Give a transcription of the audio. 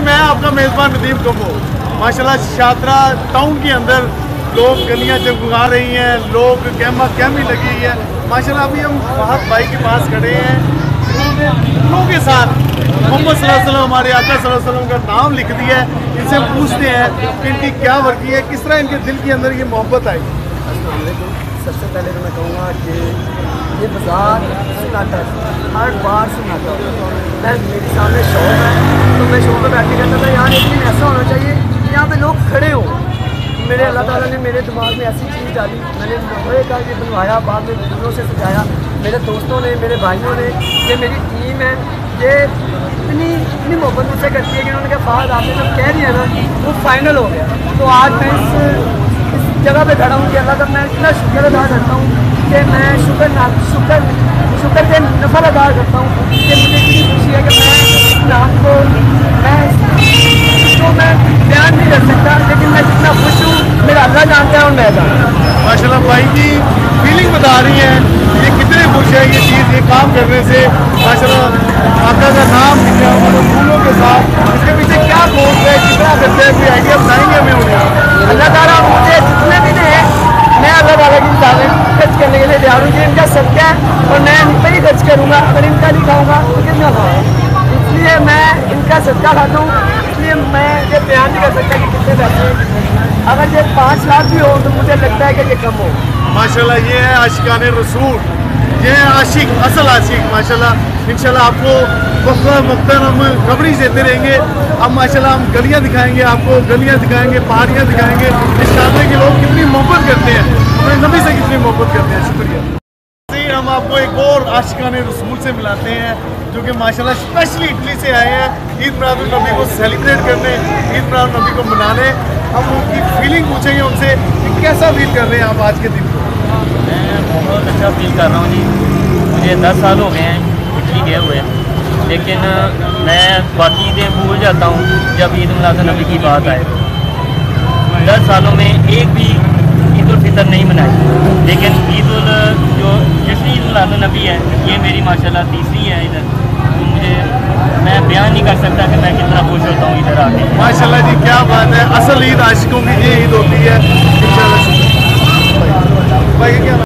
मैं आपका मेज़बान नदीम कम्बो। माशाल्लाह शात्रा टाउन के अंदर लोग गलियां जगमगा रही हैं, लोग कहमा कहमी लगी हुई है। माशाल्लाह अभी हम फहद भाई के पास खड़े हैं जिन्होंने फूलों के साथ मोहम्मद सल्लल्लाहु अलैहि वसल्लम, हमारे आका सल्लल्लाहु अलैहि वसल्लम का नाम लिख दिया है। इनसे पूछते हैं कि इनकी क्या वर्की है, किस तरह इनके दिल के अंदर ये मोहब्बत आई। सबसे पहले तो मैं कहूँगा कि ये बाज़ार सुनाता है, हर बार सुनाता है। मैं मेरे सामने शॉप है तो मैं शॉप पे बैठ के कहता था यार एक दिन ऐसा होना चाहिए कि यहाँ पे लोग खड़े हों। मेरे अल्लाह ताला ने मेरे दिमाग में ऐसी चीज़ डाली, मैंने लोहे का ये बनवाया, बाद में फूलों से सजाया। मेरे दोस्तों ने, मेरे भाइयों ने, ये मेरी टीम है, ये इतनी मोहब्बत मुझसे करती है कि उन्होंने कहा फहद आपने जब कह दिया ना वो फाइनल हो गया। तो आज मैं इस जगह पे खड़ा हूँ कि अल्लाह का मैं इतना शुक्र अदा करता हूँ कि मैं शुक्र के नफल अदा करता हूँ कि मुझे इतनी खुशी है कि मैं नाम को मैं बयान नहीं कर सकता, लेकिन मैं जितना खुश हूँ मेरा अल्लाह जानता है और मैं जानता हूँ। माशाल्लाह भाई की फीलिंग बता रही है, ये कितने खुश है ये चीज़, ये काम करने से। माशाल्लाह आका का नाम लिखा हुआ फूलों के साथ, इसके पीछे क्या सोच है, कितना करते हैं, कोई आइडिया बताएंगे हमें उन्हें। अल्लाह ताला मुझे जितने भी दे मैं अल्लाह ताला की तारीफ खर्च करने के लिए तैयार हूँ कि इनका सदका है और मैं इन पर ही खर्च करूँगा। अगर इनका नहीं खाऊँगा तो कितना खाऊँगा, इसलिए मैं इनका सदका खाता हूँ। इसलिए मैं ये बयान नहीं कर सकता कि कितने पैसे, अगर ये 5 लाख भी हो तो मुझे लगता है कि ये कम हो। माशाल्लाह ये है आशिकाने रसूल, ये है आशिक, असल आशिक। माशाल्लाह इंशाल्लाह आपको वक्त हम कवरेज देते रहेंगे। अब माशाल्लाह हम गलियां दिखाएंगे, आपको गलियां दिखाएंगे, पहाड़ियां दिखाएंगे, इस शादी के लोग कितनी मोहब्बत करते हैं, हमें नबी से कितनी मोहब्बत करते हैं। शुक्रिया। हम आपको एक और आशिकाने रसूल से मिलाते हैं जो कि माशाल्लाह स्पेशली इटली से आए हैं ईद मिलादुन नबी को सेलिब्रेट करने, ईद मिलादुन नबी को मनाने। हम उनकी फीलिंग पूछेंगे उनसे कि कैसा फील कर रहे हैं आप आज के दिन को। मैं बहुत अच्छा फील कर रहा हूँ जी। मुझे 10 साल हो गए हैं इटली गए हुए, लेकिन मैं बाकी ईदें भूल जाता हूँ जब ईद मिलादुन नबी की बात आए। 10 सालों में एक भी ईद उल फितर नहीं मनाई, लेकिन जो जश्न ईद मिलादुन नबी है ये मेरी माशाल्लाह तीसरी है इधर। तो मैं बयान नहीं कर सकता कि मैं कितना खुश होता हूँ इधर आके। माशाल्लाह जी क्या बात है, असल ईद आशिकों की ये ईद होती है। इंशाल्लाह भाई क्या